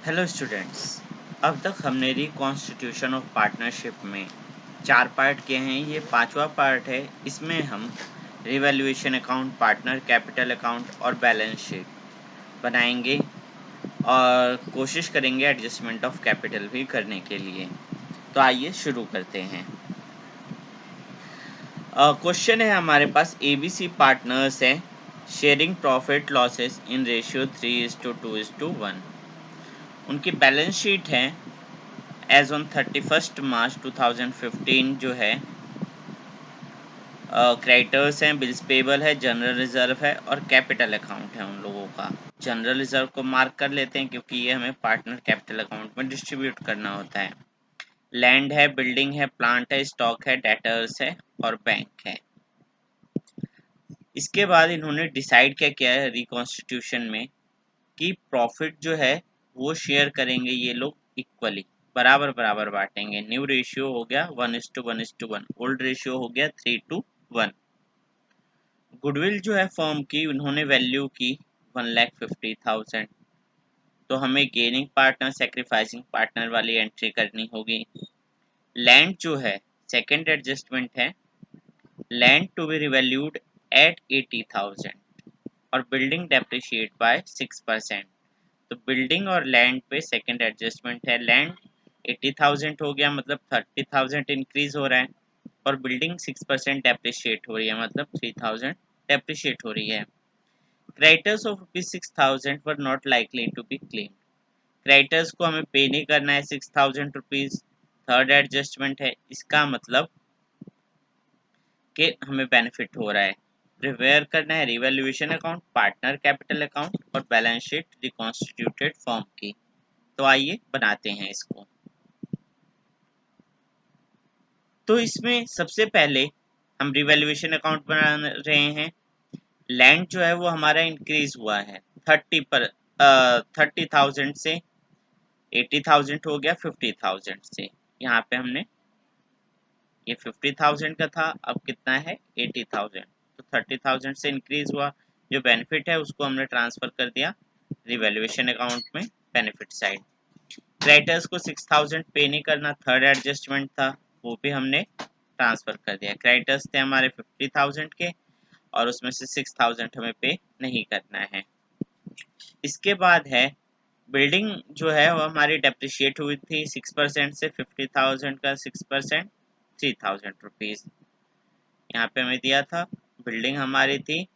Hello students. अब तक हमने रिकॉन्स्टिट्यूशन ऑफ पार्टनरशिप में 4 पार्ट किए हैं। ये 5वां पार्ट है। इसमें हम revaluation account, partner capital account और बैलेंस शीट बनाएंगे और कोशिश करेंगे एडजस्टमेंट ऑफ कैपिटल भी करने के लिए। तो आइए शुरू करते हैं। क्वेश्चन है हमारे पास, ABC पार्टनर्स हैं, sharing profit losses in ratio 3:2:1। उनकी बैलेंस शीट है एज ऑन 31 मार्च 2015 जो है। क्रेडिटर्स हैं, बिल्स पेबल है, जनरल रिजर्व है और कैपिटल अकाउंट है उन लोगों का। जनरल रिजर्व को मार्क कर लेते हैं क्योंकि ये हमें पार्टनर कैपिटल अकाउंट में डिस्ट्रीब्यूट करना होता है। लैंड है, बिल्डिंग है, प्लांट है, स्टॉक है, डेटर्स है और बैंक है। इसके बाद इन्होंने डिसाइड क्या किया है रिकॉन्स्टिट्यूशन में कि प्रॉफिट जो है वो शेयर करेंगे ये लोग इक्वली, बराबर बराबर बांटेंगे। न्यू रेशियो हो गया 1:1:1, ओल्ड रेशियो हो गया 3:1। गुडविल जो है फर्म की उन्होंने वैल्यू की 1,50,000। तो हमें गेनिंग पार्टनर सेक्रीफाइसिंग पार्टनर वाली एंट्री करनी होगी। लैंड जो है सेकेंड एडजस्टमेंट है, land to be revalued at 80,000 और बिल्डिंग डेप्रिशिएट बाय 6%। तो बिल्डिंग और लैंड पे सेकंड एडजस्टमेंट है। लैंड 80,000 हो गया मतलब 30,000 इंक्रीज हो रहा है और बिल्डिंग 6% डेप्रिशिएट हो रही है मतलब 3,000 डेप्रिशिएट हो रही है। Creditors of ₹6,000 were not likely to be claimed. Creditors को हमें पे नहीं करना है 6,000 रुपीज। थर्ड एडजस्टमेंट है, इसका मतलब कि हमें बेनिफिट हो रहा है। प्रिपेयर करना है revaluation account, partner capital account और बैलेंस शीट रिकॉन्स्टिट्यूटेड फॉर्म की। तो आइए बनाते हैं इसको। तो इसमें सबसे पहले हम रिवैल्यूएशन अकाउंट बना रहे हैं। लैंड जो है वो हमारा इंक्रीज हुआ है 30,000 से 80,000 हो गया 50,000 से। यहाँ पे हमने ये 50,000 का था, अब कितना है 80,000। तो 30,000 से इंक्रीज हुआ। जो बेनिफिट है उसको हमने ट्रांसफर कर दिया रिवैल्यूएशन अकाउंट में, बेनिफिट साइड। क्रेडिटर्स को 6,000 पे नहीं करना, थर्ड एडजस्टमेंट था, वो भी हमने ट्रांसफर कर दिया। क्रेडिटर्स थे हमारे 50,000 के और उसमें से 6,000 हमें पे नहीं करना है। इसके बाद है बिल्डिंग जो है वो हमारी डेप्रिशिएट हुई थी 6% से 50,000 का 6% 3,000 रुपीज यहाँ पे हमें दिया था। बिल्डिंग हमारी थी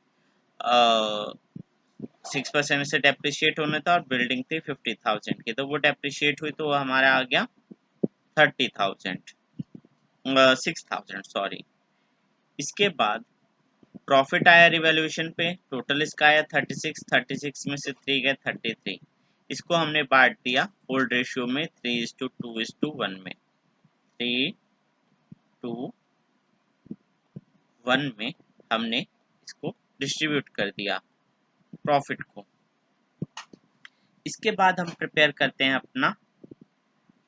6% से डेप्रिशिएट होना था और बिल्डिंग थी 50,000 की, तो वो डेप्रिशिएट हुई तो वो हमारा आ गया 30,000 6,000 सॉरी। इसके बाद प्रॉफिट आया रिवैल्यूएशन पे, टोटल इसका आया 36 में से 3 गए 33। इसको हमने बांट दिया ओल्ड रेशियो में 3:2:1 में। 3:1 में हमने इसको डिस्ट्रीब्यूट कर दिया प्रॉफिट को। इसके बाद हम प्रिपेयर करते हैं अपना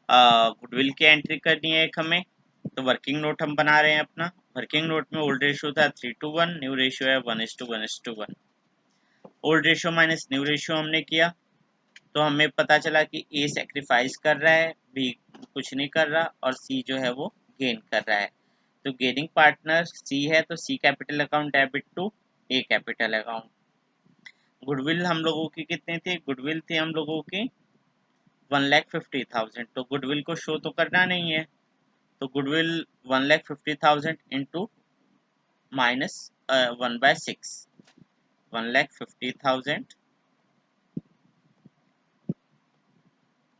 गुडविल की एंट्री करनी है एक हमें। तो वर्किंग नोट हम बना रहे हैं अपना। वर्किंग नोट में ओल्ड रेशियो था 3:1, न्यू रेशियो है 1:1:1। Old ratio minus new ratio हमने किया तो हमें पता चला कि ए सेक्रीफाइस कर रहा है, बी कुछ नहीं कर रहा और सी जो है वो गेन कर रहा है। तो गेनिंग पार्टनर सी है तो C capital account debit to A capital account. Goodwill हम लोगों की कितनी थी? गुडविल थी हम लोगों की 1,50,000। तो गुडविल को शो तो करना नहीं है, तो गुडविल 1,50,000 इंटू माइनस 1/6, 1,50,000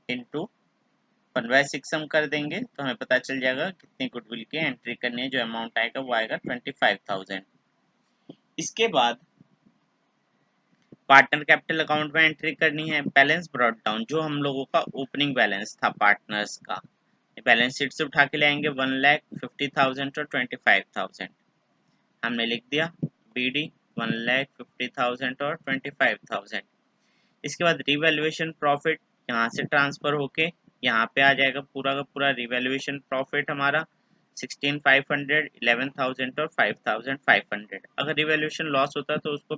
इंटू 1/6 हम कर देंगे तो हमें पता चल जाएगा कितनी गुडविल की एंट्री करनी है। जो अमाउंट आएगा वो आएगा 25,000। इसके बाद पार्टनर कैपिटल अकाउंट में एंट्री करनी है। बैलेंस ब्रॉट डाउन, जो हम लोगों का ओपनिंग बैलेंस था पार्टनर्स का, बैलेंस शीट से उठा के लाएंगे 1,50,000 और 25,000 हमने लिख दिया। BD 1,50,000 और 25,000। इसके बाद रिवैल्यूएशन प्रॉफिट यहाँ से ट्रांसफर होके यहाँ पे आ जाएगा। पूरा का पूरा रिवैल्यूएशन प्रॉफिट हमारा 16,500, 11,000 और 5,500। अगर रिवैल्यूएशन लॉस होता तो उसको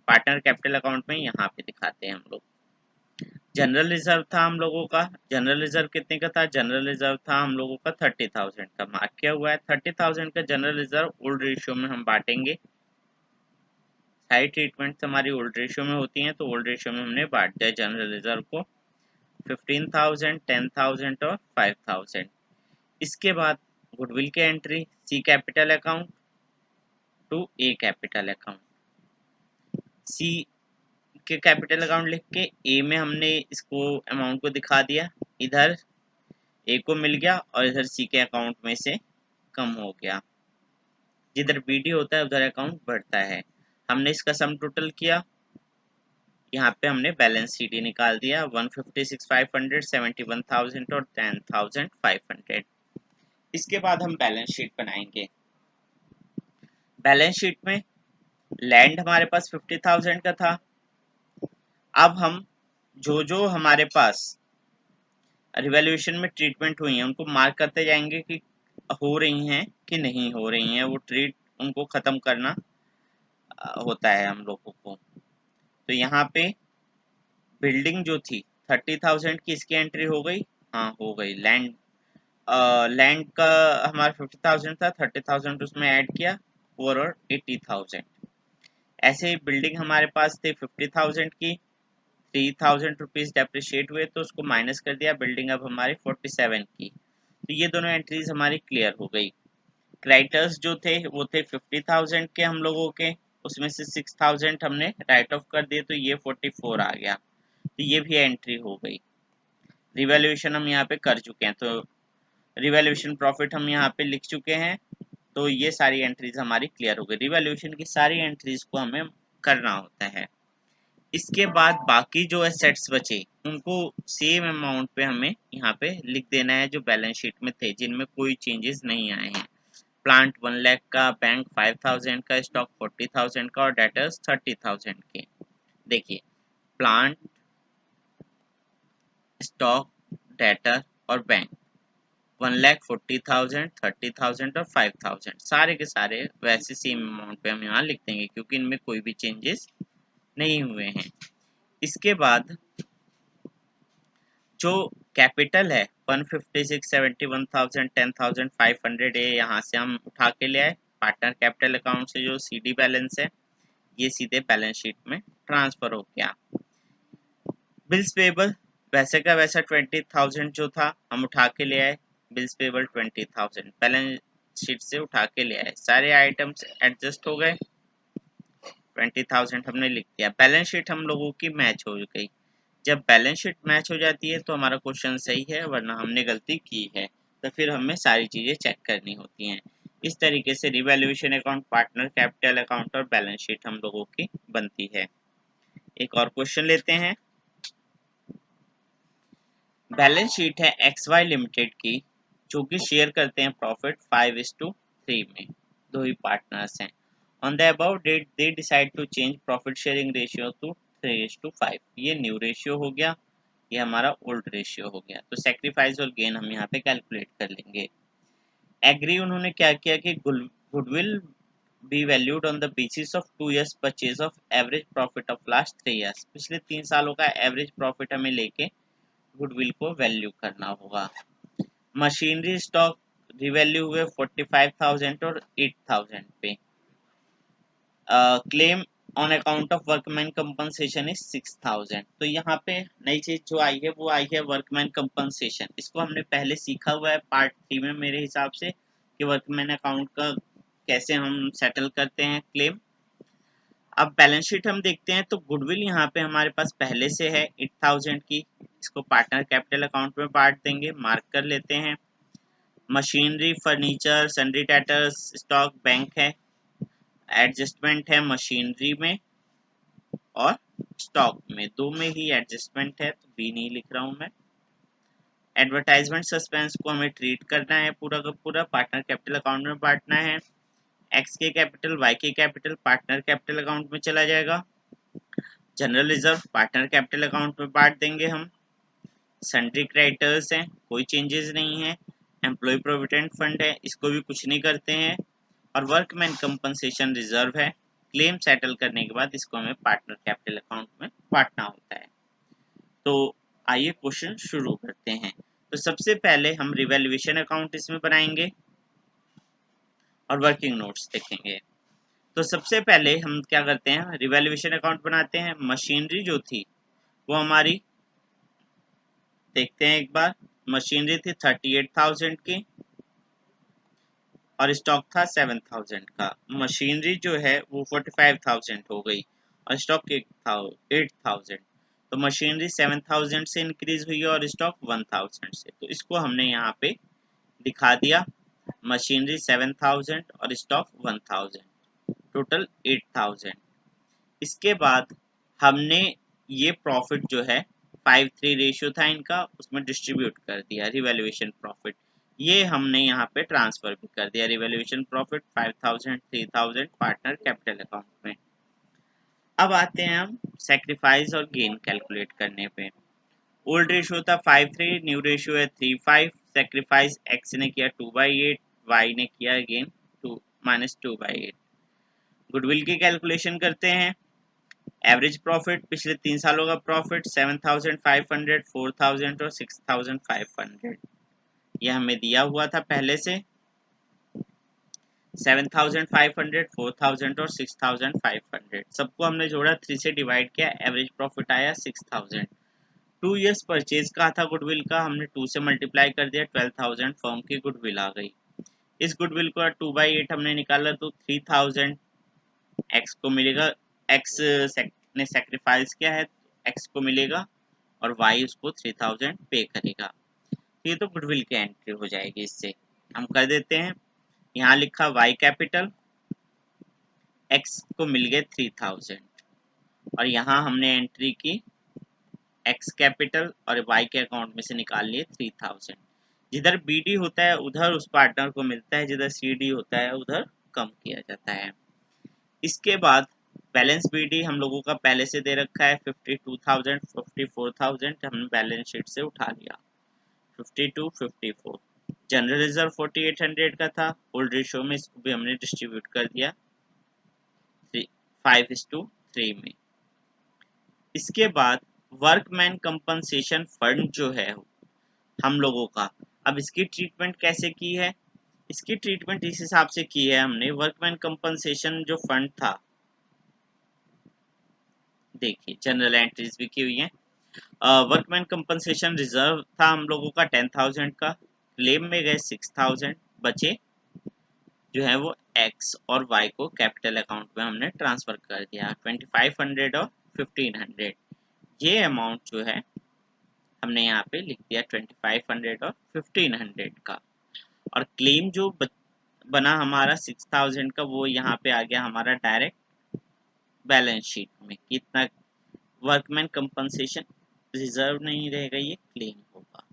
पार्टनर कैपिटल अकाउंट में यहाँ पे दिखाते हैं हम लोग। जनरल रिजर्व था हम लोगों का, जनरल रिजर्व कितने का था, जनरल रिजर्व था हम लोगों का 30,000 का, मार्क किया हुआ है 30,000 का जनरल रिजर्व ओल्ड रेशियो में हम बांटेंगे। सारी ट्रीटमेंट हमारी ओल्ड रेशियो में होती हैं, तो ओल्ड रेशियो में हमने बांट दिया जनरल रिजर्व को 15,000, 10,000 और 5,000। इसके बाद गुडविल की entry C capital account to A capital account. C के कैपिटल अकाउंट लिख के ए में हमने इसको अमाउंट को दिखा दिया, इधर ए को मिल गया और इधर सी के अकाउंट में से कम हो गया। जिधर बीडी होता है उधर अकाउंट बढ़ता है। हमने इसका सम टोटल किया, यहाँ पे हमने बैलेंस शीट ही निकाल दिया 156,500, 71,000 और 10,500। इसके बाद हम बैलेंस शीट बनाएंगे। बैलेंस शीट में लैंड हमारे पास 50,000 का था। अब हम जो जो हमारे पास रिवैल्यूएशन में ट्रीटमेंट हुई है उनको मार्क करते जाएंगे कि हो रही हैं कि नहीं हो रही हैं, वो ट्रीट उनको ख़त्म करना होता है हम लोगों को। तो यहाँ पे बिल्डिंग जो थी 30,000 की, इसकी एंट्री हो गई, हाँ हो गई। लैंड लैंड का हमारा 50,000 था, 30,000 उसमें ऐड किया, 4 और 80,000। ऐसे ही बिल्डिंग हमारे पास थे 50,000 की, 3,000 रुपीज़ डेप्रिशिएट हुए तो उसको माइनस कर दिया, बिल्डिंग अब हमारी 47 की। तो ये दोनों एंट्रीज हमारी क्लियर हो गई। क्रेडिटर्स जो थे वो थे 50,000 के हम लोगों के, उसमें से 6,000 हमने राइट ऑफ कर दिए, तो ये 44 आ गया, तो ये भी एंट्री हो गई। रिवैल्यूएशन हम यहाँ पे कर चुके हैं, तो रिवैल्यूएशन प्रॉफिट हम यहाँ पे लिख चुके हैं, तो ये सारी एंट्रीज हमारी क्लियर हो गई। रिवैल्यूएशन की सारी एंट्रीज को हमें करना होता है। इसके बाद बाकी जो एसेट्स बचे उनको सेम अमाउंट पे हमें यहाँ पे लिख देना है जो बैलेंस शीट में थे, जिनमें कोई चेंजेस नहीं आए हैं। प्लांट 1 लाख का, बैंक 5,000 का, स्टॉक 40,000 का और डेटर्स 30,000 के। देखिए प्लांट, स्टॉक, डेटर और बैंक 1,40,000, 30,000 और 5,000 सारे के सारे वैसे सेम अमाउंट पे हम यहाँ लिख देंगे, क्योंकि इनमें कोई भी चेंजेस नहीं हुए हैं। इसके बाद जो कैपिटल है 156, 71,000, 10,500, ये यहाँ से हम उठा के ले आए पार्टनर कैपिटल अकाउंट से। जो सीडी बैलेंस है ये सीधे बैलेंस शीट में ट्रांसफर हो गया। बिल्स पेबल वैसे का वैसा 20,000 जो था हम उठा के ले आए, बिल्स पेबल 20,000 बैलेंस शीट से उठा के ले आए, सारे आइटम्स एडजस्ट हो गए, 20,000 हमने लिख दिया। बैलेंस शीट हम लोगों की मैच हो गई। जब बैलेंस शीट मैच हो जाती है तो हमारा क्वेश्चन सही है, वरना हमने गलती की है, तो फिर हमें सारी चीजें चेक करनी होती हैं। इस तरीके से revaluation account, partner capital account और बैलेंस शीट हम लोगों की बनती है। एक और क्वेश्चन लेते हैं। बैलेंस शीट है XY लिमिटेड की, जो कि शेयर करते हैं प्रॉफिट 5:3 में, दो ही पार्टनर्स हैं। On the above date they decide to change profit sharing ratio to 3:5। ये न्यू रेशियो हो गया, ये हमारा ओल्ड रेशियो हो गया। तो सेक्रीफाइस और गेन हम यहाँ पे कैलकुलेट कर लेंगे। एग्री उन्होंने क्या किया कि goodwill be valued on the basis of 2 years purchase of average profit of last 3 years। पिछले 3 सालों का एवरेज प्रॉफिट हमें लेके गुडविल को वैल्यू करना होगा। मशीनरी स्टॉक रिवैल्यू हुए 45,000 और 8,000 पे। Claim on account of workman compensation is 6,000। तो यहाँ पे नई चीज जो आई है वो आई है वर्कमैन कंपनसेशन। इसको हमने पहले सीखा हुआ है पार्ट 3 में मेरे हिसाब से, कि वर्कमैन अकाउंट का कैसे हम सेटल करते हैं क्लेम। अब बैलेंस शीट हम देखते हैं तो गुडविल यहाँ पे हमारे पास पहले से है 8,000 की, इसको पार्टनर कैपिटल अकाउंट में बांट देंगे, मार्क कर लेते हैं। Machinery, furniture, sundry debtors, stock, bank है, एडजस्टमेंट है मशीनरी में और स्टॉक में, दो में ही एडजस्टमेंट है, तो बी नहीं लिख रहा हूं मैं। एडवर्टाइजमेंट सस्पेंस को हमें ट्रीट करना है पूरा का पूरा, पार्टनर कैपिटल अकाउंट में बांटना है। एक्स के कैपिटल, वाई के कैपिटल पार्टनर कैपिटल अकाउंट में चला जाएगा। General reserve partner capital account में बांट देंगे हम। सन्ड्री क्रेडिटर्स हैं, कोई चेंजेस नहीं है। एम्प्लॉय प्रोविडेंट फंड है, इसको भी कुछ नहीं करते हैं। और वर्कमैन कंपनसेशन रिजर्व है, क्लेम सेटल करने के बाद इसको हमें पार्टनर कैपिटल अकाउंट में बांटना होता है। तो आइए क्वेश्चन शुरू करते हैं। तो सबसे पहले हम रिवैल्यूएशन अकाउंट इसमें बनाएंगे और वर्किंग नोट्स देखेंगे। तो सबसे पहले हम क्या करते हैं, रिवैल्यूएशन अकाउंट बनाते हैं। मशीनरी जो थी वो हमारी, देखते हैं एक बार, मशीनरी थी 38,000 की और स्टॉक था 7,000 का। मशीनरी जो है वो 45,000 हो गई और स्टॉक 8,000। तो मशीनरी 7,000 से इंक्रीज हुई है और स्टॉक 1,000 से। तो इसको हमने यहाँ पे दिखा दिया, मशीनरी 7,000 और स्टॉक 1,000, टोटल 8,000। इसके बाद हमने ये प्रॉफिट जो है 5:3 रेशियो था इनका, उसमें डिस्ट्रीब्यूट कर दिया रिवैल्यूएशन प्रॉफिट। ये हमने यहाँ पे ट्रांसफर भी कर दिया, revaluation profit 5,000 3,000 partner capital account में। अब आते हैं हम सेक्रीफाइस और गेन कैलकुलेट करने पे। ओल्ड रेशियो था 5:3, न्यू रेशियो है 3:5। सेक्रीफाइस एक्स ने किया 2/8, वाई ने किया गेन -2/8। गुडविल की कैलकुलेशन करते हैं। एवरेज प्रॉफिट, पिछले 3 सालों का प्रॉफिट 7,500, 4,000 और 6,500, यह हमें दिया हुआ था पहले से। 7,500, 4,000 और 6,500 सबको हमने जोड़ा, 3 से डिवाइड किया, एवरेज प्रॉफिट आया 6,000। 2 इयर्स परचेज का था गुडविल का, हमने 2 से मल्टीप्लाई कर दिया, 12,000 फर्म की गुडविल आ गई। इस गुडविल को 2/8 हमने निकाला तो 3,000 एक्स को मिलेगा। एक्स ने सेक्रीफाइस किया है, एक्स को मिलेगा और वाई उसको 3,000 पे करेगा। ये तो गुडविल की एंट्री हो जाएगी। इससे हम कर देते हैं, यहाँ लिखा वाई कैपिटल, एक्स को मिल गए 3,000 और यहाँ हमने एंट्री की एक्स कैपिटल और वाई के अकाउंट में से निकाल लिए 3,000। जिधर बीडी होता है उधर उस पार्टनर को मिलता है, जिधर सीडी होता है उधर कम किया जाता है। इसके बाद बैलेंस बीडी हम लोगों का पहले से दे रखा है 52,000, 54,000 हमने बैलेंस शीट से उठा लिया, 52, 54। जनरल रिजर्व 4,800 का था, ओल्ड रेशियो में इसको भी हमने डिस्ट्रीब्यूट कर दिया 5:3 में। इसके बाद वर्कमैन कंपनसेशन फंड जो है हम लोगों का, अब इसकी ट्रीटमेंट कैसे की है, इसकी ट्रीटमेंट इस हिसाब से की है हमने। वर्कमैन कंपनसेशन जो फंड था, देखिए जनरल एंट्रीज भी की हुई है। वर्कमैन कंपनसेशन रिजर्व था हम लोगों का 10,000 का, क्लेम में गए 6,000, बचे जो है वो एक्स और वाई को कैपिटल अकाउंट में हमने ट्रांसफर कर दिया 2,500 और 1,500। ये अमाउंट जो है हमने यहाँ पे लिख दिया 2,500 और 1,500 का। और क्लेम जो बना हमारा 6,000 का, वो यहाँ पे आ गया हमारा डायरेक्ट बैलेंस शीट में। कितना वर्कमैन कंपनसेशन रिजर्व नहीं रहेगा, ये क्लेम होगा,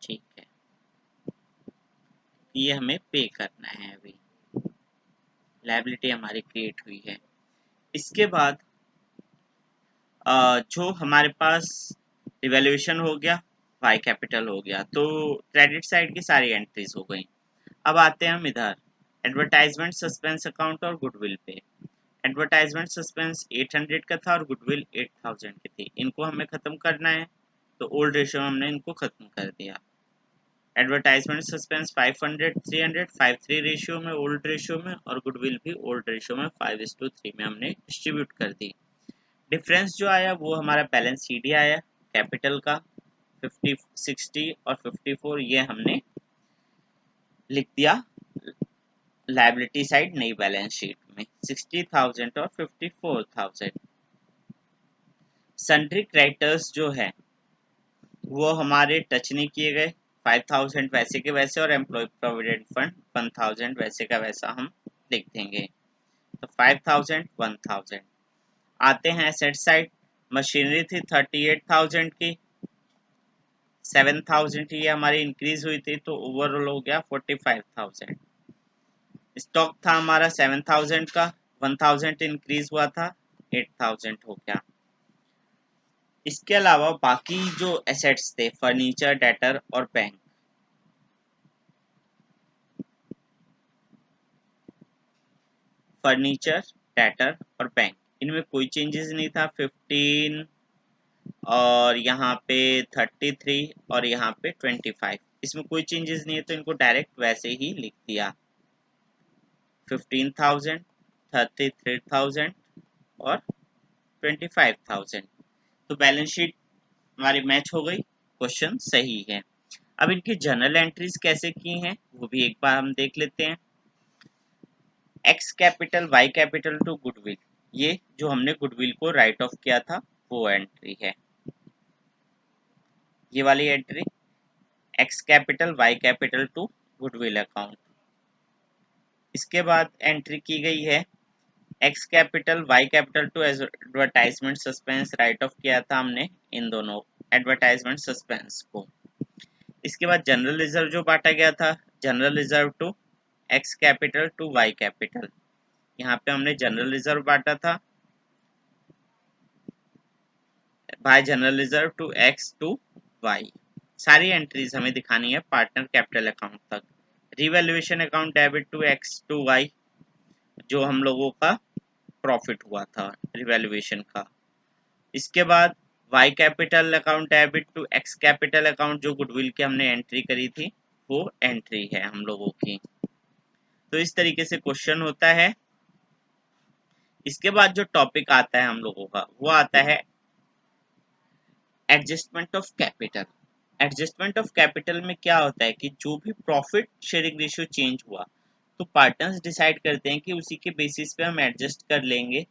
ठीक है। ये हमें पे करना है, अभी लायबिलिटी हमारी क्रिएट हुई है। इसके बाद जो हमारे पास रिवैल्यूएशन हो गया, वाई कैपिटल हो गया, तो क्रेडिट साइड की सारी एंट्रीज हो गई। अब आते हैं हम इधर एडवर्टाइजमेंट सस्पेंस अकाउंट और गुडविल पे। एडवर्टाइजमेंट सस्पेंस 800 का था और गुडविल 8,000 की थी, इनको हमें खत्म करना है, तो ओल्ड रेशियो में हमने इनको खत्म कर दिया। एडवर्टाइजमेंट सस्पेंस 500, 300, 5:3 रेशियो में, ओल्ड रेशियो में, और गुडविल भी ओल्ड रेशियो में 5:3 में हमने डिस्ट्रीब्यूट कर दी। डिफरेंस जो आया वो हमारा बैलेंस सीडी आया कैपिटल का 50, 60 और 54, ये हमने लिख दिया लायबिलिटी साइड नई बैलेंस शीट में 60,000 और 54,000। सन्ड्री क्रेडिटर्स जो है वो हमारे टच नहीं किए गए, 5,000 वैसे के वैसे और एम्प्लॉय प्रोविडेंट फंड 1,000 वैसे का वैसा हम लिख देंगे। तो 5,000, 1,000। आते हैं एसेट साइड। मशीनरी थी 38,000 की, 7,000 ये हमारी इंक्रीज हुई थी, तो ओवरऑल हो गया 45,000। स्टॉक था हमारा 7,000 का, 1,000 इंक्रीज हुआ था, 8,000 हो गया। इसके अलावा बाकी जो एसेट्स थे, फर्नीचर, डेटर और बैंक, फर्नीचर, डेटर और बैंक, इनमें कोई चेंजेस नहीं था। 15 और यहाँ पे 33 और यहाँ पे 25, इसमें कोई चेंजेस नहीं है तो इनको डायरेक्ट वैसे ही लिख दिया। 15,000, 33,000 और 25,000। तो बैलेंस शीट हमारी मैच हो गई, क्वेश्चन सही है। अब इनकी जर्नल एंट्रीज कैसे की हैं वो भी एक बार हम देख लेते हैं। X capital Y capital to goodwill, ये जो हमने गुडविल को राइट ऑफ किया था वो एंट्री है, ये वाली entry X capital Y capital to goodwill account. इसके बाद एंट्री की गई है X capital Y capital to advertisement suspense, right off किया था हमने इन दोनों एडवर्टाइजमेंट सस्पेंस को। इसके बाद जनरल रिजर्व जो बांटा गया था, general reserve to X capital to Y capital, यहाँ पे हमने जनरल रिजर्व बांटा था by general reserve to X to Y. सारी एंट्रीज हमें दिखानी है पार्टनर कैपिटल अकाउंट तक। Revaluation account debit to X to Y, जो हम लोगों का प्रॉफिट हुआ था रिवैल्यूएशन का। इसके बाद Y capital account debit to X capital account, जो गुडविल की हमने एंट्री करी थी वो एंट्री है हम लोगों की। तो इस तरीके से क्वेश्चन होता है। इसके बाद जो टॉपिक आता है हम लोगों का वो आता है adjustment of capital. Adjustment of capital में क्या होता है कि जो भी प्रॉफिट शेयरिंग रेशियो चेंज हुआ तो पार्टनर्स डिसाइड करते हैं कि उसी के बेसिस पे हम एडजस्ट कर लेंगे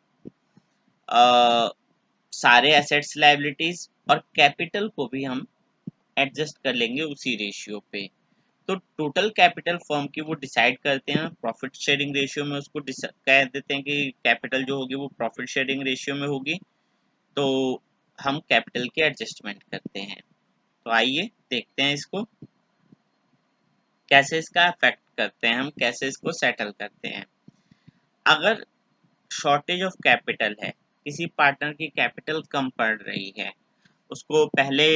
सारे एसेट्स लायबिलिटीज और कैपिटल को भी हम एडजस्ट कर लेंगे उसी रेशियो पे। तो टोटल कैपिटल फर्म की वो डिसाइड करते हैं प्रॉफिट शेयरिंग रेशियो में, उसको कह देते हैं कि कैपिटल जो होगी वो प्रॉफिट शेयरिंग रेशियो में होगी, तो हम कैपिटल की एडजस्टमेंट करते हैं। तो आइए देखते हैं इसको कैसे इसका इफेक्ट करते हैं, हम कैसे इसको सेटल करते हैं। अगर शॉर्टेज ऑफ कैपिटल है, किसी पार्टनर की कैपिटल कम पड़ रही है, उसको पहले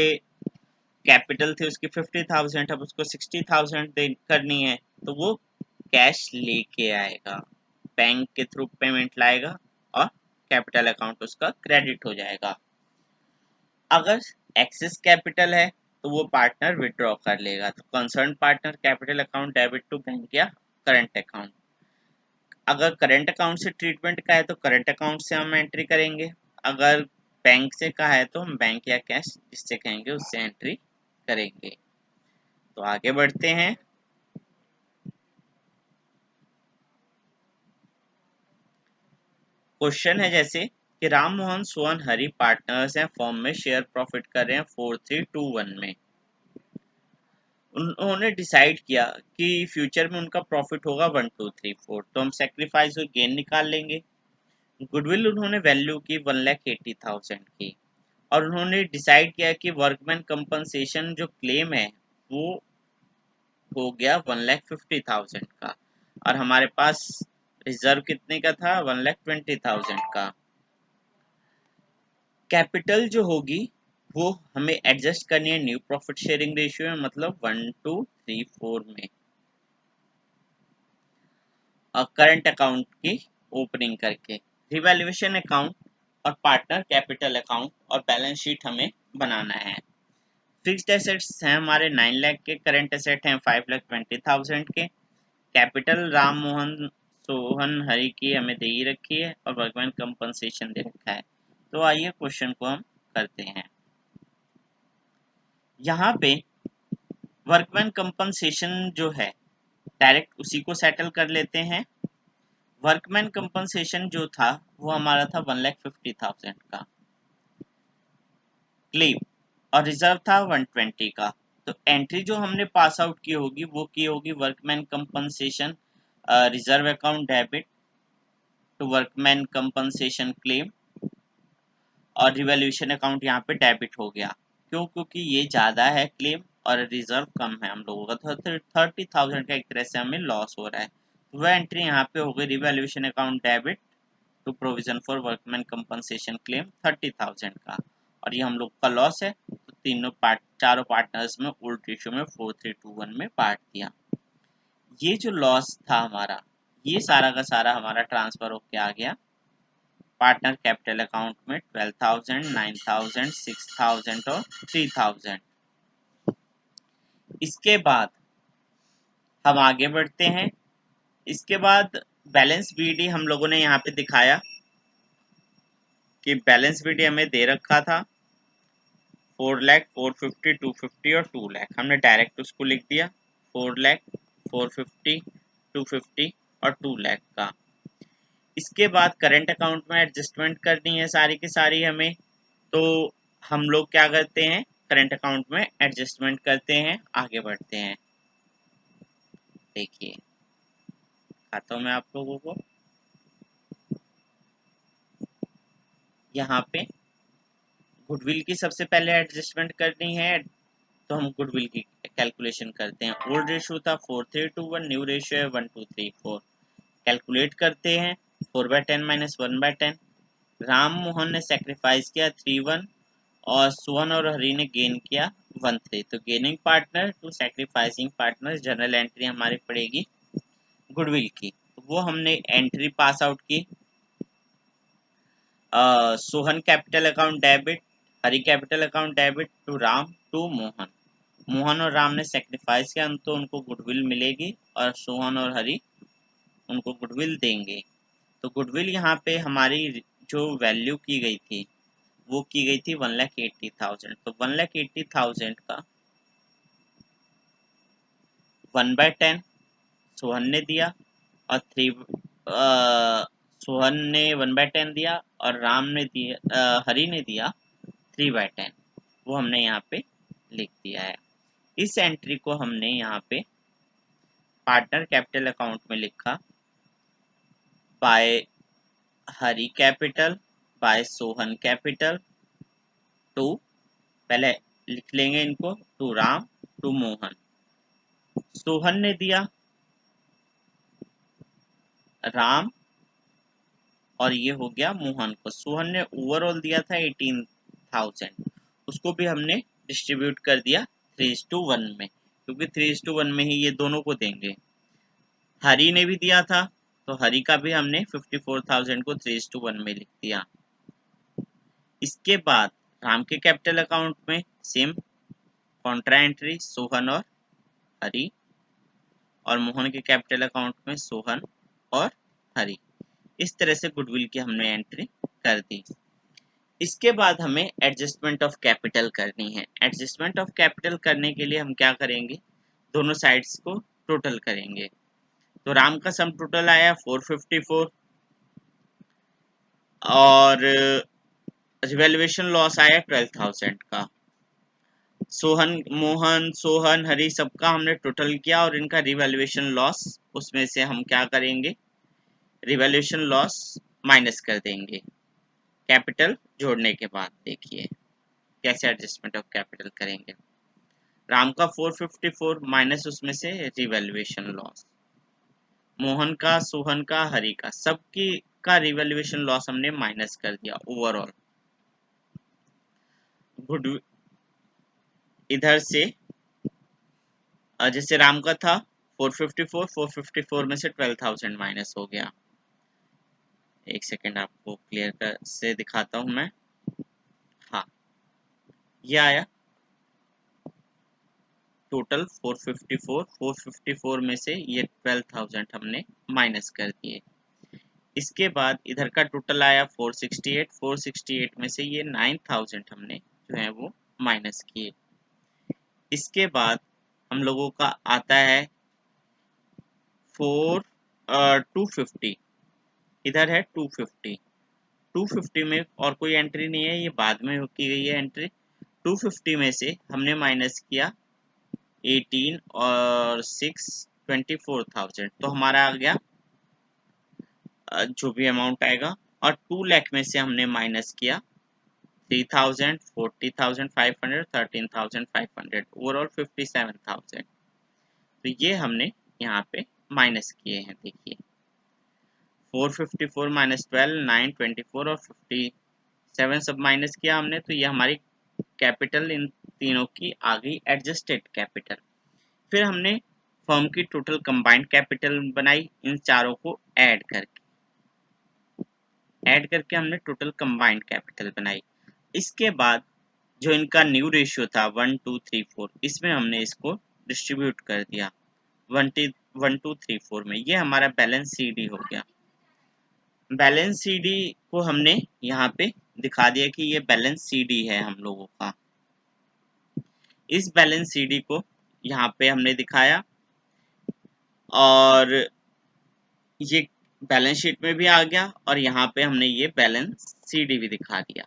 कैपिटल थी उसकी 50,000, अब उसको 60,000 करनी है, तो वो कैश लेके आएगा, बैंक के थ्रू पेमेंट लाएगा और कैपिटल अकाउंट उसका क्रेडिट हो जाएगा। अगर एक्सेस कैपिटल है तो वो पार्टनर विड्रॉ कर लेगा, तो concern partner capital account debit to bank या करंट अकाउंट। अगर करंट अकाउंट से ट्रीटमेंट का है तो करंट अकाउंट से हम एंट्री करेंगे, अगर बैंक से का है तो हम बैंक या कैश जिससे कहेंगे उससे एंट्री करेंगे। तो आगे बढ़ते हैं। क्वेश्चन है जैसे कि राम मोहन सोहन हरि पार्टनर्स हैं, फॉर्म में शेयर प्रॉफिट कर रहे हैं 4321 में। उन्होंने डिसाइड किया कि फ्यूचर में उनका प्रॉफिट होगा 1234, तो हम सेक्रीफाइस और गेन निकाल लेंगे। गुडविल उन्होंने वैल्यू की 1,80,000 की, और उन्होंने डिसाइड किया कि वर्कमैन कंपनसेशन जो क्लेम है वो हो गया 1,50,000 का, और हमारे पास रिजर्व कितने का था 1,20,000 का। कैपिटल जो होगी वो हमें एडजस्ट करनी है न्यू प्रॉफिट शेयरिंग रेशियो में, मतलब 1234 में, और करंट अकाउंट की ओपनिंग करके रिवैल्यूएशन अकाउंट और पार्टनर कैपिटल अकाउंट और बैलेंस शीट हमें बनाना है। फिक्स्ड एसेट्स हैं हमारे 9 लाख के, करंट एसेट हैं 5,20,000 के, कैपिटल राम मोहन सोहन हरि की हमें दे ही रखी है और वर्कमैन कंपनसेशन दे रखा है। तो आइए क्वेश्चन को हम करते हैं। यहाँ पे वर्कमैन कंपनसेशन जो है डायरेक्ट उसी को सेटल कर लेते हैं। वर्कमैन कंपनसेशन जो था वो हमारा था 1,50,000 का क्लेम, और रिजर्व था 120 का। तो एंट्री जो हमने पास आउट की होगी वो की होगी workman compensation reserve account debit to workman compensation claim, और रिवैल्यूएशन अकाउंट यहाँ पे डेबिट हो गया। क्यों? क्योंकि ये ज़्यादा है क्लेम और रिजर्व कम है हम लोगों का, तो 30,000 का एक तरह से हमें लॉस हो रहा है। तो वह एंट्री यहाँ पे हो गई revaluation account debit to provision for workman compensation claim 30,000 का, और ये हम लोग का लॉस है। तो चारों पार्टनर्स में उल्ट रेशियो में 4321 में बांट दिया। ये जो लॉस था हमारा, ये सारा का सारा हमारा ट्रांसफर होके आ गया पार्टनर कैपिटल अकाउंट में 12,000, 9,000, 6,000 और 3,000। इसके बाद हम आगे बढ़ते हैं। इसके बाद बैलेंस बीडी हम लोगों ने यहाँ पे दिखाया कि बैलेंस बीडी हमें दे रखा था 4 लाख, 450, 250 और 2 लाख। हमने डायरेक्ट उसको लिख दिया 4 लाख, 450, 250 और 2 लाख का। इसके बाद करंट अकाउंट में एडजस्टमेंट करनी है सारी की सारी हमें, तो हम लोग क्या करते हैं, करंट अकाउंट में एडजस्टमेंट करते हैं। आगे बढ़ते हैं। देखिए खाता हूं मैं आप लोगों को यहाँ पे गुडविल की सबसे पहले एडजस्टमेंट करनी है, तो हम गुडविल की कैलकुलेशन करते हैं। ओल्ड रेशियो था 4:3:1, न्यू रेशियो है 1:3:4। कैलकुलेट करते हैं 4/10 माइनस 1/10। राम मोहन ने सेक्रीफाइस किया 3:1 और सोहन और हरी ने गेन किया 1:3। तो gaining partner to sacrificing partner general entry हमारी पड़ेगी गुडविल की, तो वो हमने एंट्री पास आउट की। Sohan capital account debit, Hari capital account debit to Ram to Mohan. Mohan और राम ने सेक्रीफाइस किया तो उनको गुडविल मिलेगी और सोहन और हरी उनको गुडविल देंगे। तो गुडविल यहाँ पे हमारी जो वैल्यू की गई थी वो की गई थी 1,80,000। तो 1,80,000 का 1/10 सोहन ने दिया और सोहन ने 1/10 दिया और राम ने दिया, हरी ने दिया 3/10। वो हमने यहाँ पे लिख दिया है। इस एंट्री को हमने यहाँ पे पार्टनर कैपिटल अकाउंट में लिखा by Hari capital by Sohan capital to, पहले लिख लेंगे इनको, टू राम टू मोहन। सोहन ने दिया राम और ये हो गया मोहन को। सोहन ने ओवरऑल दिया था 18,000, उसको भी हमने डिस्ट्रीब्यूट कर दिया 3:1 में, क्योंकि 3:1 में ही ये दोनों को देंगे। हरी ने भी दिया था तो हरी का भी हमने 54,000 को 3:1 में लिख दिया। इसके बाद राम के कैपिटल अकाउंट में सेम कॉन्ट्रा एंट्री सोहन और हरी, और मोहन के कैपिटल अकाउंट में सोहन और हरी। इस तरह से गुडविल की हमने एंट्री कर दी। इसके बाद हमें एडजस्टमेंट ऑफ कैपिटल करनी है। एडजस्टमेंट ऑफ कैपिटल करने के लिए हम क्या करेंगे, दोनों साइड्स को टोटल करेंगे। तो राम का सम टोटल आया 454 और रिवैल्यूएशन लॉस आया 12,000 का। मोहन सोहन हरी सबका हमने टोटल किया और इनका रिवैल्यूएशन लॉस, उसमें से हम क्या करेंगे, रिवैल्यूएशन लॉस माइनस कर देंगे कैपिटल जोड़ने के बाद। देखिए कैसे एडजस्टमेंट ऑफ कैपिटल करेंगे। राम का 454 माइनस उसमें से रिवैल्यूएशन लॉस, मोहन का सोहन का हरी का सबकी का रिवैल्यूएशन लॉस हमने माइनस कर दिया ओवरऑल। गुड इधर से जैसे राम का था 454 में से 12,000 माइनस हो गया। एक सेकेंड आपको क्लियर कर से दिखाता हूं मैं। हाँ ये आया टोटल 454 में से ये 12,000 हमने माइनस कर दिए। इसके बाद इधर का टोटल आया 468 में से ये 9,000 हमने जो है वो माइनस किए। इसके बाद हम लोगों का आता है 250, इधर है 250 में और कोई एंट्री नहीं है, ये बाद में की गई है एंट्री। 250 में से हमने माइनस किया 18 और 6 24,000, तो हमारा आ गया जो भी अमाउंट आएगा। और 2 लाख में से हमने माइनस किया 3,000, 40,500, 13,500, ओवरऑल 57,000। तो ये हमने यहाँ पे माइनस किए हैं। देखिए 454 माइनस 12, 9, 24 और 57 सब माइनस किया हमने, तो ये हमारी कैपिटल इन तीनों की आ गई एडजस्टेड कैपिटल। फिर हमने फर्म की टोटल कंबाइंड कैपिटल बनाई इन चारों को ऐड करके। ऐड करके हमने टोटल कंबाइंड कैपिटल बनाई। इसके बाद जो इनका न्यू रेशियो था 1 2 3 4, इसमें हमने इसको डिस्ट्रीब्यूट कर दिया 1 2 3 4 में। ये हमारा बैलेंस सीडी हो गया। बैलेंस सीडी को हमने यहाँ पे दिखा दिया कि ये बैलेंस सीडी है हम लोगों का। इस बैलेंस सीडी को यहाँ पे हमने दिखाया और ये बैलेंस शीट में भी आ गया और यहाँ पे हमने ये बैलेंस सीडी भी दिखा दिया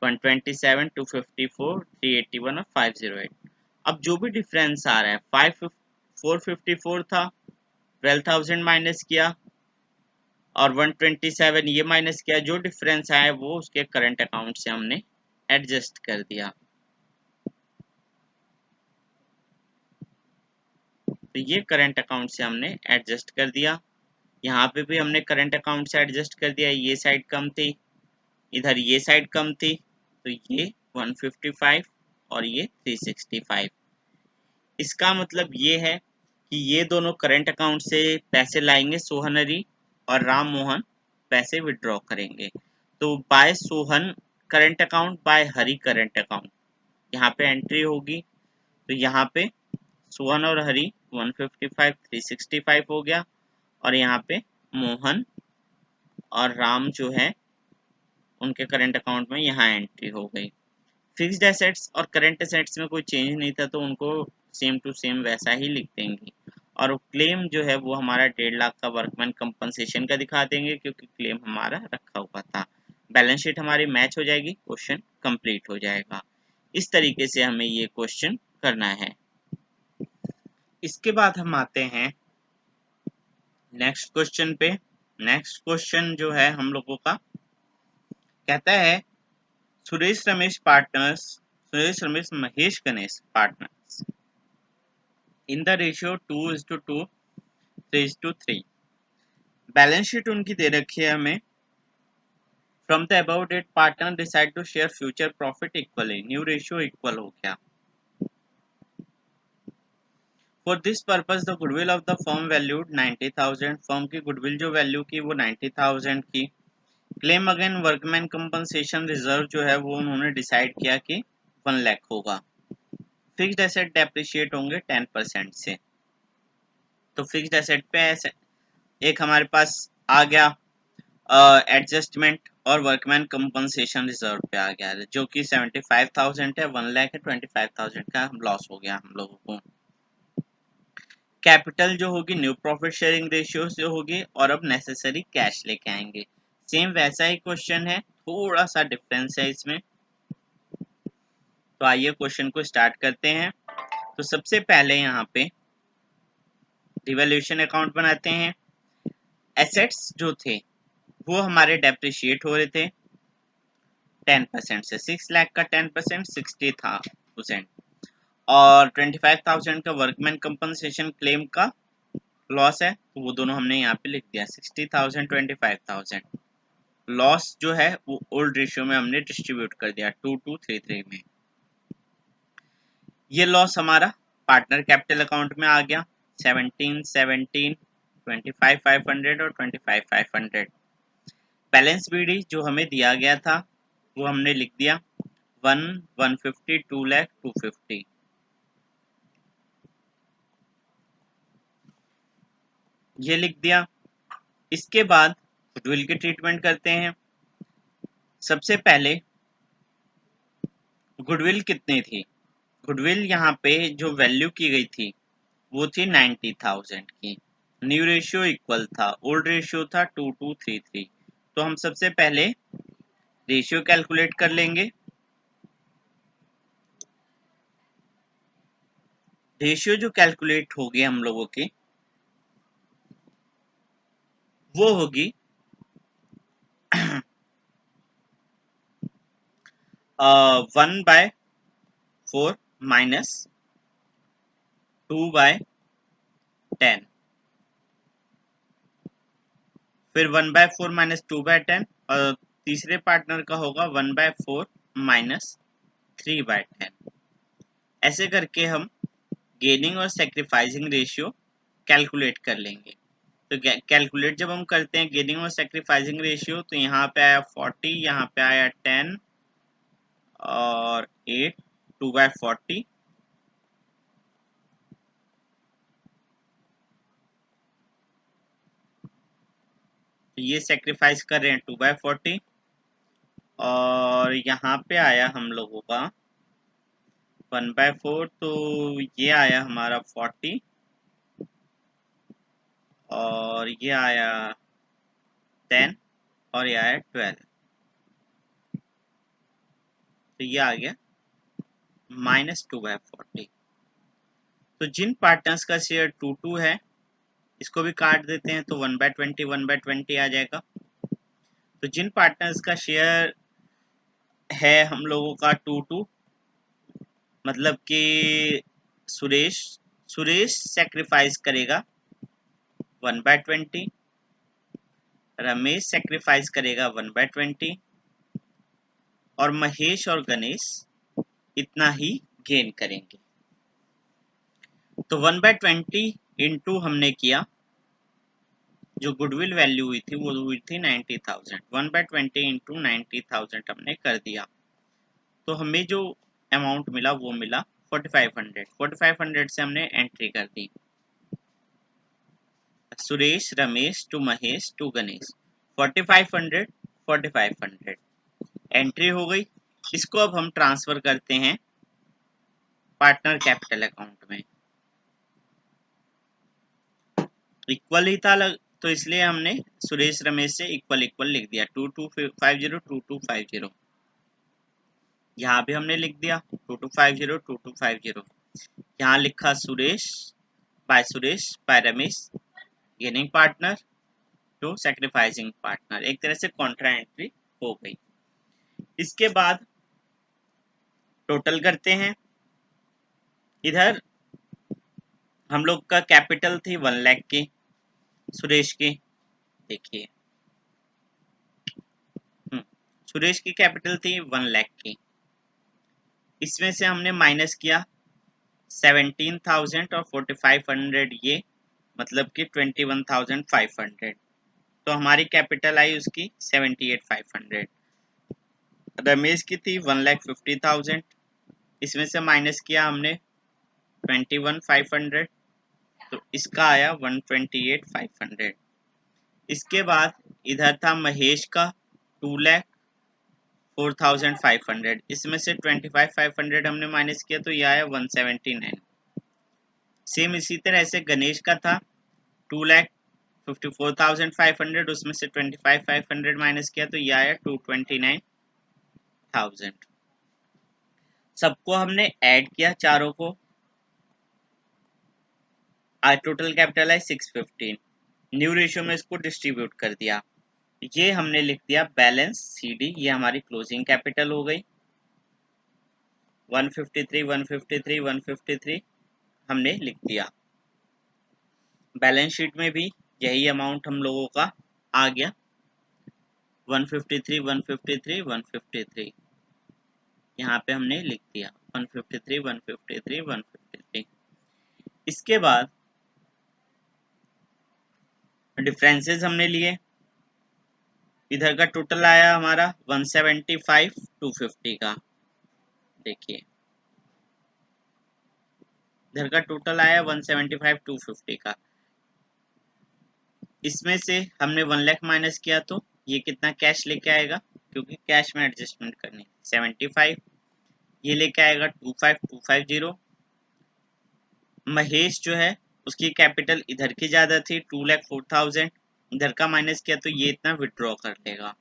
127 254 381 और 508। अब जो भी डिफरेंस आ रहा है 454 था, 12,000 माइनस किया और 127 ये माइनस किया, जो डिफरेंस आया वो उसके करंट अकाउंट से हमने एडजस्ट कर दिया। तो ये करंट अकाउंट से हमने एडजस्ट कर दिया। यहाँ पे भी हमने करंट अकाउंट से एडजस्ट कर दिया। ये साइड कम थी, इधर ये साइड कम थी, तो ये 155 और ये 365। इसका मतलब ये है कि ये दोनों करंट अकाउंट से पैसे लाएंगे, सोहन हरी और राम मोहन पैसे विड्रॉ करेंगे। तो by Sohan current account, by Hari current account यहाँ पे एंट्री होगी। तो यहाँ पे सोहन और हरी 155 365 हो गया और यहाँ पे मोहन और राम जो है उनके करंट अकाउंट में यहाँ एंट्री हो गई। फिक्स्ड एसेट्स और करंट एसेट्स में कोई चेंज नहीं था तो उनको सेम टू सेम वैसा ही लिख देंगे। और क्लेम जो है वो हमारा 1.5 लाख का वर्कमैन कंपनसेशन का दिखा देंगे क्योंकि क्लेम हमारा रखा हुआ था। बैलेंस शीट हमारी मैच हो जाएगी, क्वेश्चन कंप्लीट हो जाएगा। इस तरीके से हमें ये क्वेश्चन करना है। इसके बाद हम आते हैं नेक्स्ट क्वेश्चन पे। नेक्स्ट क्वेश्चन जो है हम लोगों का कहता है Suresh Ramesh Mahesh Ganesh partners in the ratio 2:2 3:3। Balance sheet उनकी दे रखी है हमें। From the above date partner decide to share future profit equally. New ratio equal हो गया। For this purpose the goodwill of the firm valued 90,000। Firm की गुडविल जो value की वो 90,000 की। Claim again workman compensation reserve जो है वो उन्होंने डिसाइड किया कि 1 लाख होगा। फिक्स्ड एसेट डेप्रिशिएट होंगे 10% से। तो फिक्स्ड एसेट पे ऐसे एक हमारे पास आ गया एडजस्टमेंट और वर्कमैन कंपनसेशन रिजर्व पे आ गया जो कि 75,000 है। 1 लाख है, 25,000 का लॉस हो गया हम लोगों को। कैपिटल जो होगी न्यू प्रॉफिट शेयरिंग रेशियो से होगी और अब नेसेसरी कैश लेके आएंगे। सेम वैसा ही क्वेश्चन है, थोड़ा सा डिफरेंस है इसमें। तो आइए क्वेश्चन को स्टार्ट करते हैं। तो सबसे पहले यहाँ पे डिवैल्यूएशन अकाउंट बनाते हैं। एसेट्स जो थे वो हमारे डेप्रिशिएट हो रहे थे 10% से। 6 लाख का 10% 60,000 और 25,000 का वर्कमैन कंपनसेशन क्लेम का लॉस है, तो वो दोनों हमने यहाँ पे लिख दिया 60,000 25,000। लॉस जो है वो ओल्ड रेशियो में हमने डिस्ट्रीब्यूट कर दिया 2:3 में। ये लॉस हमारा पार्टनर कैपिटल अकाउंट में आ गया 17 17 25,500 और 25,500। बैलेंस बीडी जो हमें दिया गया था वो हमने लिख दिया 150 2 लाख 250। ये लिख दिया। इसके बाद गुडविल की ट्रीटमेंट करते हैं। सबसे पहले गुडविल कितनी थी? गुडविल यहाँ पे जो वैल्यू की गई थी वो थी 90,000 की। न्यू रेशियो इक्वल था, ओल्ड रेशियो था 2233। तो हम सबसे पहले रेशियो कैलकुलेट कर लेंगे। रेशियो जो कैलकुलेट होगी हम लोगों की वो होगी 1/4 माइनस 2/10, फिर 1/4 माइनस 2/10 और तीसरे पार्टनर का होगा 1/4 माइनस 3/10। ऐसे करके हम गेनिंग और सेक्रीफाइसिंग रेशियो कैलकुलेट कर लेंगे। तो कैलकुलेट जब हम करते हैं गेनिंग और सेक्रीफाइसिंग रेशियो, तो यहाँ पे आया 40, यहाँ पे आया 10 और 8, 2/40। तो ये सेक्रीफाइस कर रहे हैं 2/40, और यहाँ पे आया हम लोगों का 1/4, तो ये आया हमारा 40 और ये आया 10 और ये आया 12, तो ये आ गया -2/40। तो जिन पार्टनर्स का शेयर 2 है, इसको भी काट देते हैं तो 1/20 1/20 आ जाएगा। तो जिन पार्टनर्स का शेयर है हम लोगों का 2, मतलब कि सुरेश सुरेश सेक्रीफाइस करेगा 1/20, रमेश सेक्रीफाइस करेगा 1/20 और महेश और गणेश इतना ही गेन करेंगे। तो 1/20 इंटू हमने किया, जो गुडविल वैल्यू हुई थी वो हुई थी 90,000। 1/20 इंटू 90,000 हमने कर दिया, तो हमें जो अमाउंट मिला वो मिला 4500। 4500 से हमने एंट्री कर दी, Suresh Ramesh to Mahesh to Ganesh, 4500 4500 entry हो गई। इसको अब हम ट्रांसफर करते हैं पार्टनर कैपिटल अकाउंट में। इक्वल ही था तो इसलिए हमने सुरेश रमेश से इक्वल इक्वल लिख दिया, 2250 2250। यहाँ भी हमने लिख दिया 2250 2250। यहाँ लिखा Suresh by Ramesh gaining partner to sacrificing partner, एक तरह से कॉन्ट्रा एंट्री हो गई। इसके बाद टोटल करते हैं। इधर हम लोग का कैपिटल थी 1 लाख की, सुरेश की, देखिए सुरेश की कैपिटल थी 1 लाख की। इसमें से हमने माइनस किया 17,000 और 4,500, ये मतलब कि 21,500। तो हमारी कैपिटल आई उसकी 78,500। रमेश की थी 1,50,000, इसमें से माइनस किया हमने 21,500, तो इसका आया 128,500। इसके बाद इधर था महेश का 2,04,500, इसमें से 25,500 हमने माइनस किया तो यह आया 179। सेम इसी तरह से गणेश का था 2,54,500, उसमें से 25,500 माइनस किया तो यह आया 229,000। सबको हमने ऐड किया चारों को, आज टोटल कैपिटल है 615। न्यू रेशियो में इसको डिस्ट्रीब्यूट कर दिया। ये हमने लिख दिया बैलेंस सीडी, ये हमारी क्लोजिंग कैपिटल हो गई 153 153 153 हमने लिख दिया। बैलेंस शीट में भी यही अमाउंट हम लोगों का आ गया 153 153 153, यहाँ पे हमने लिख दिया 153 153 153। इसके बाद डिफरेंसेस हमने लिए, इधर का टोटल आया हमारा 175 250 का, देखिए इधर का टोटल आया 175 250 का। इसमें से हमने 1 लाख माइनस किया तो ये कितना कैश लेके आएगा, क्योंकि कैश में एडजस्टमेंट करनी 75, ये लेके आएगा 25250। महेश जो है उसकी कैपिटल इधर की ज्यादा थी 2,04,000, इधर का माइनस किया तो ये इतना विड्रॉ कर लेगा।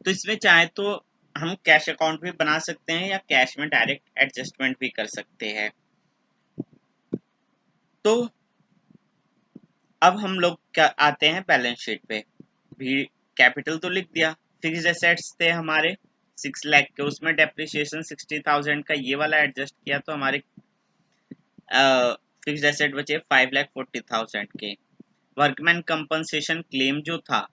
तो इसमें चाहे तो हम कैश अकाउंट भी बना सकते हैं या कैश में डायरेक्ट एडजस्टमेंट भी कर सकते हैं। तो अब हम लोग क्या आते हैं बैलेंस शीट पे। भी कैपिटल तो लिख दिया, फिक्स्ड एसेट्स थे हमारे 6 लाख के, उसमें डेप्रिसिएशन 60,000 का ये वाला एडजस्ट किया तो हमारे फिक्स्ड एसेट बचे 5,40,000 के। वर्कमैन कंपनसेशन क्लेम जो था,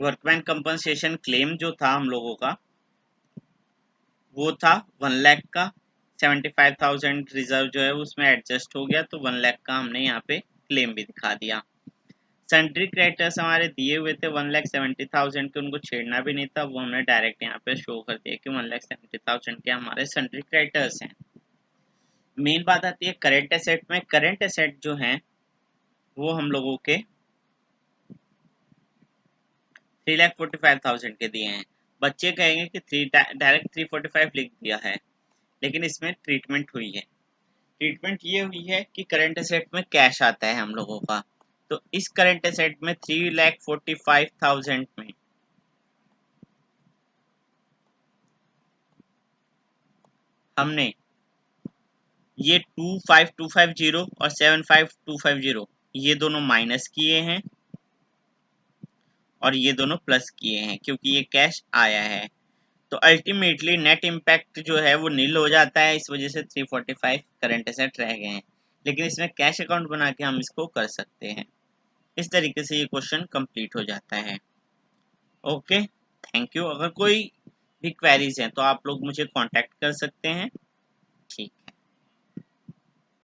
वर्कमैन कंपनसेशन क्लेम जो था हम लोगों का वो था 1 लाख का, 1,75,000 रिजर्व जो है उसमें एडजस्ट हो गया, तो 1 लाख का हमने यहाँ पे क्लेम भी दिखा दिया। सन्ड्री क्रेडिटर्स हमारे दिए हुए थे 1,70,000 के, उनको छेड़ना भी नहीं था, वो हमने डायरेक्ट यहाँ पे शो कर दिया कि 1,70,000 के हमारे सन्ड्री क्रेडिटर्स हैं। मेन बात आती है करंट एसेट में। करंट एसेट जो हैं वो हम लोगों के 3,45,000 के दिए हैं। बच्चे कहेंगे कि डायरेक्ट 345 लिख दिया है, लेकिन इसमें ट्रीटमेंट हुई है। ट्रीटमेंट ये हुई है कि करंट एसेट में कैश आता है हम लोगों का, तो इस करंट एसेट में 3,45,000 में हमने ये 25,250 और 75,250 ये दोनों माइनस किए हैं और ये दोनों प्लस किए हैं, क्योंकि ये कैश आया है। तो अल्टीमेटली नेट इम्पैक्ट जो है वो नील हो जाता है, इस वजह से 345 करंट एसेट रह गए हैं, लेकिन इसमें कैश अकाउंट बना के हम इसको कर सकते हैं। इस तरीके से ये क्वेश्चन कंप्लीट हो जाता है। Okay, thank you. अगर कोई भी क्वेरीज हैं तो आप लोग मुझे कांटेक्ट कर सकते हैं। ठीक।